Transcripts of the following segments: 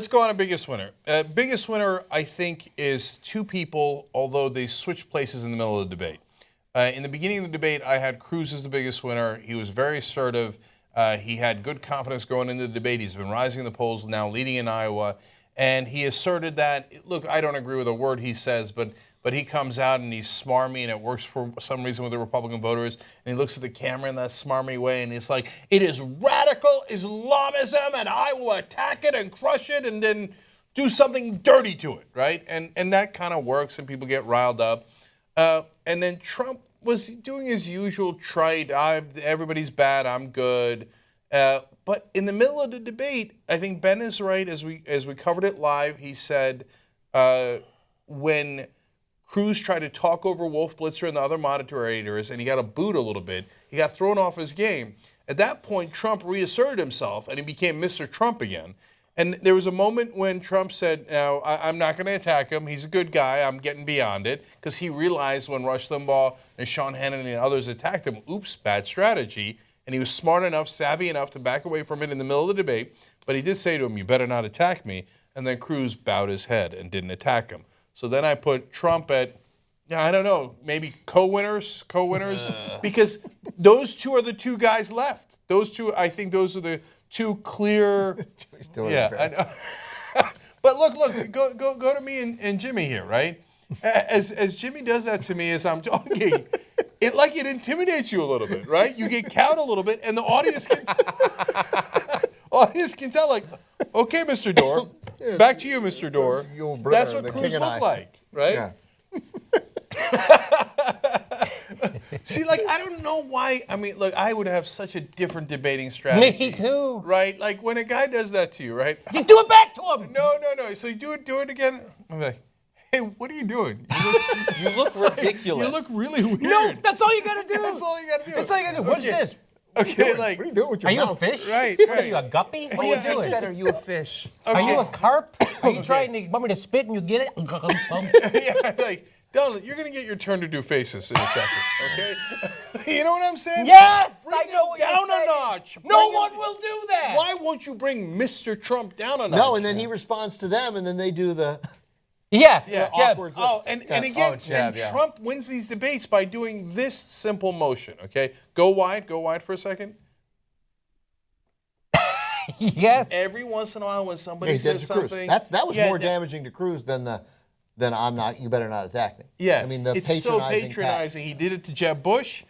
let's go on to biggest winner. Biggest winner, I think, is two people, although they switched places in the middle of the debate. In the beginning of the debate, I had Cruz as the biggest winner. He was very assertive. He had good confidence going into the debate. He's been rising in the polls, now leading in Iowa. And he asserted that, look, I don't agree with a word he says, but he comes out and he's smarmy, and it works for some reason with the Republican voters. And he looks at the camera in that smarmy way, and he's like, it is radical Islamism, and I will attack it and crush it and then do something dirty to it, right? And that kind of works, and people get riled up. And then Trump was doing his usual trite, everybody's bad, I'm good. But in the middle of the debate, I think Ben is right. As we covered it live, he said when Cruz tried to talk over Wolf Blitzer and the other moderators, and he got booed a little bit, he got thrown off his game. At that point, Trump reasserted himself, and he became Mr. Trump again. And there was a moment when Trump said, "No, I'm not going to attack him. He's a good guy. I'm getting beyond it," because he realized when Rush Limbaugh and Sean Hannity and others attacked him, oops, bad strategy. And he was smart enough, savvy enough to back away from it in the middle of the debate. But he did say to him, "You better not attack me." And then Cruz bowed his head and didn't attack him. So then I put Trump at, I don't know, maybe co-winners, because those two are the two guys left. Those two, I think those are the two clear. He's doing I know. But look, go to me and Jimmy here, right? As Jimmy does that to me as I'm talking, it intimidates you a little bit, right? You get cowed a little bit, and the audience can tell, like, okay, Mr. Dore, back to you, Mr. Dore. That's what Cruz looked like, right? Yeah. See, like, I don't know why. I mean, look, I would have such a different debating strategy. Me too. Right? Like, when a guy does that to you, right? You do it back to him. No. So you do it again. I'm like, hey, what are you doing? You look ridiculous. You look really weird. No, that's all you gotta do. That's all you gotta do. That's all you gotta do. What's this? Okay, like, What are you doing with your Are you mouth? a fish? Right. What are you, a guppy? What are you doing? Are you a fish? Are you a carp? Are you trying to want me to spit and you get it? yeah, like, Donald, you're gonna get your turn to do faces in a second, okay? You know what I'm saying? Yes, Bring I know it what you're down saying. a notch. No Bring one it- will do that. Why won't you bring Mr. Trump down a notch? No, and then he responds to them, and then they do the Yeah, Yeah, Jeb. awkward. Oh, and again, jab, and yeah. Trump wins these debates by doing this simple motion, okay? Go wide for a second. Yes. Every once in a while when somebody he did says to Cruz. something. That was Yeah, more damaging to Cruz than I'm not. You better not attack me. Yeah, I mean the it's so patronizing. patronizing. He did it to Jeb Bush.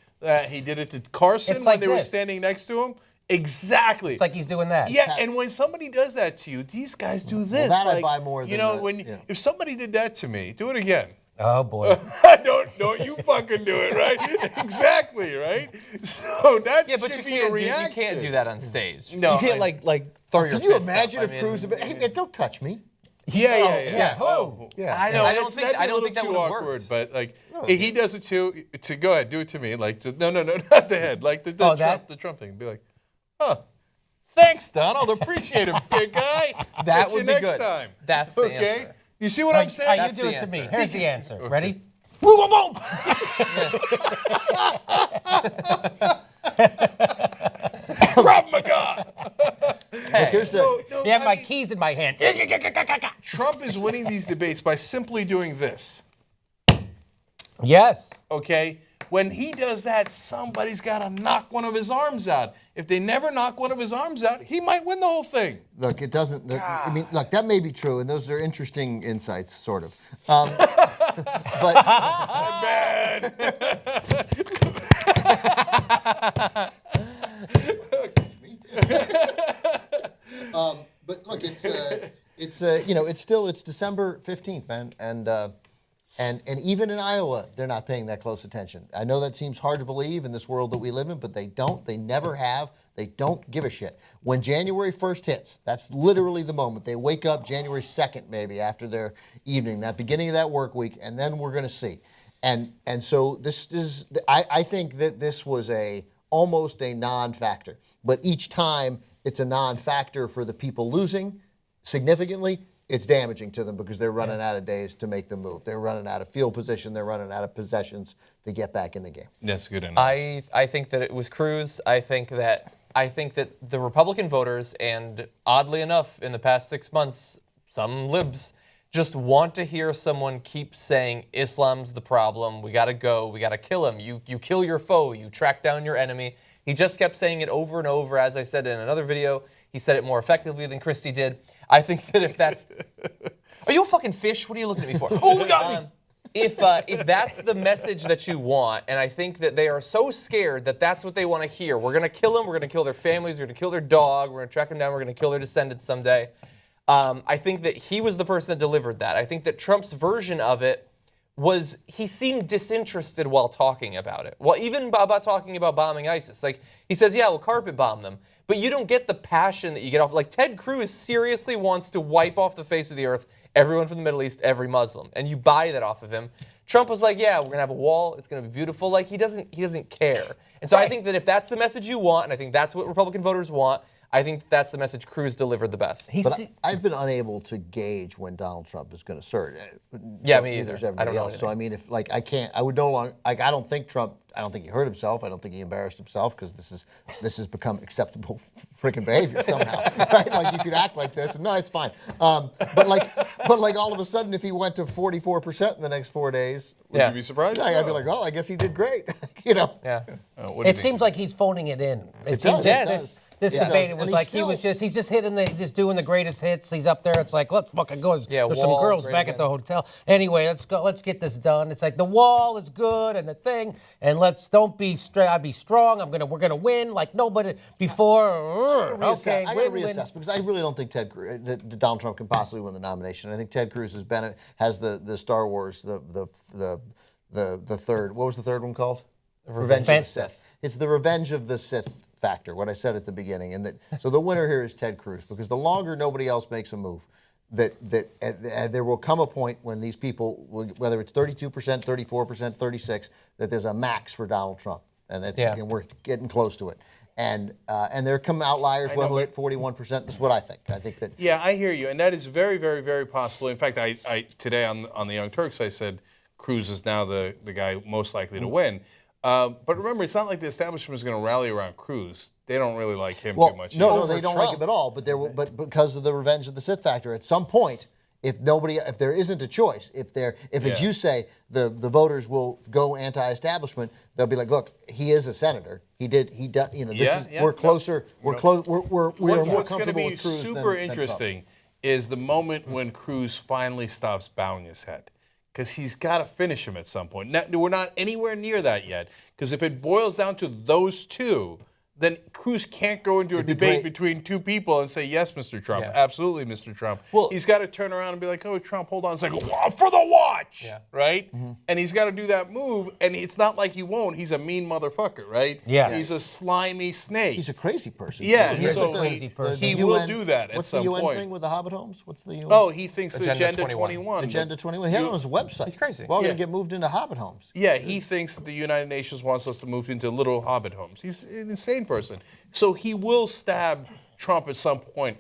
He did it to Carson It's when like they were this. standing next to him. Exactly. It's like he's doing that. Yeah, and when somebody does that to you, these guys do this. that I like, buy more you than know, the- when yeah. if somebody did that to me, do it again. Oh boy. Don't you fucking do it, right? Exactly, right? So that Yeah, but should you be a can't reaction. you can't do that on stage. No, you can't like throw your Can you fists imagine up. if Cruz had been, hey, don't touch me? Yeah. Oh. Yeah. I No, don't it's- think that'd be I a don't little think that too would have awkward, worked. but like he does it too. To go ahead, do it to me. Like no, not the head. Like the Trump thing. Be like, huh? Thanks, Donald. Appreciate it, big guy. That Catch would you be next good. time. That's the okay. answer. You see what I'm saying? You That's do the it to me. answer. Here's the answer. Okay. Ready? Woo, woo, woo. Krav Maga. Look, here's the- You have my keys in my hand. Trump is winning these debates by simply doing this. Yes. Okay? When he does that, somebody's got to knock one of his arms out. If they never knock one of his arms out, he might win the whole thing. Look, it doesn't. I mean, look, that may be true, and those are interesting insights, sort of. But Bad. but look, it's December 15th, man, and even in Iowa, they're not paying that close attention. I know that seems hard to believe in this world that we live in, but they don't. They never have. They don't give a shit. When January 1st hits, that's literally the moment. They wake up January 2nd, maybe, after their evening, that beginning of that work week, and then we're going to see. And so this is, I think that this was almost a non-factor. But each time it's a non-factor for the people losing significantly, it's damaging to them because they're running out of days to make the move. They're running out of field position. They're running out of possessions to get back in the game. That's good enough. I think that it was Cruz. I think that the Republican voters, and oddly enough, in the past 6 months, some libs just want to hear someone keep saying Islam's the problem. We got to go. We got to kill him. You kill your foe. You track down your enemy. He just kept saying it over and over. As I said in another video, he said it more effectively than Christie did. I think that if that's... Are you a fucking fish? What are you looking at me for? Oh, we got me. If that's the message that you want, and I think that they are so scared that that's what they want to hear. We're going to kill them. We're going to kill their families. We're going to kill their dog. We're going to track them down. We're going to kill their descendants someday. I think that he was the person that delivered that. I think that Trump's version of it was he seemed disinterested while talking about it. Well, even about talking about bombing ISIS. Like, he says, yeah, we'll carpet bomb them. But you don't get the passion that you get off. Like, Ted Cruz seriously wants to wipe off the face of the earth everyone from the Middle East, every Muslim. And you buy that off of him. Trump was like, yeah, we're going to have a wall. It's going to be beautiful. Like, he doesn't care. And so I think that if that's the message you want, and I think that's what Republican voters want, I think that's the message Cruz delivered the best. But I've been unable to gauge when Donald Trump is going to assert. Yeah, me either. There's everybody else. So I mean, if like I would no longer like I don't think Trump. I don't think he hurt himself. I don't think he embarrassed himself because this has become acceptable freaking behavior somehow. Right? Like you could act like this, and no, it's fine. But like all of a sudden, if he went to 44% in the next 4 days, Would you be surprised? yeah, I'd be like, oh, I guess he did great. You know. Yeah. What do you It seems like he's phoning it in. It seems does. It does. This It debate, does. it was And like he's he's just hitting just doing the greatest hits. He's up there. It's like, let's fucking go. Yeah, There's some wall, girls great back at again. the hotel. Anyway, let's go. Let's get this done. It's like the wall is good and the thing, and don't be straight. I'll be strong. We're gonna win like nobody before. Okay, I got to win. reassess because I really don't think that Donald Trump can possibly win the nomination. I think Ted Cruz has the Star Wars the third. What was the third one called? Revenge of the Sith. It's the Revenge of the Sith factor. What I said at the beginning, and so the winner here is Ted Cruz because the longer nobody else makes a move, that there will come a point when these people, whether it's 32%, 34%, 36%, that there's a max for Donald Trump, and we're getting close to it. And there come outliers where he'll hit 41%. That's what I think. I think that. Yeah, I hear you, and that is very, very, very possible. In fact, I today on the Young Turks, I said Cruz is now the guy most likely to win. But remember, it's not like the establishment is going to rally around Cruz. They don't really like him too much. No, they don't like him at all. But because of the Revenge of the Sith factor, at some point, if there isn't a choice, if as you say, the voters will go anti-establishment, they'll be like, look, he is a senator. He does. You know, we're closer. We're close. We are more What's comfortable going to be with Cruz super than interesting is the moment when Cruz finally stops bowing his head. Because he's got to finish him at some point. We're not anywhere near that yet. Because if it boils down to those two, then Cruz can't go into a debate between two people and say, yes, Mr. Trump, absolutely, Mr. Trump. Well, he's got to turn around and be like, oh, Trump, hold on. It's like, for the watch, right? Mm-hmm. And he's got to do that move, and it's not like he won't. He's a mean motherfucker, right? Yeah. He's a slimy snake. He's a crazy person. Yeah, He's so a crazy person. He will do that at some point. What's the UN thing with the Hobbit homes? What's the UN? Oh, he thinks Agenda Agenda 21. Agenda 21. He had it on his website. He's crazy. We're all going to get moved into Hobbit homes. Yeah, he thinks that the United Nations wants us to move into little hobbit homes. He's an insane person. So he will stab Trump at some point.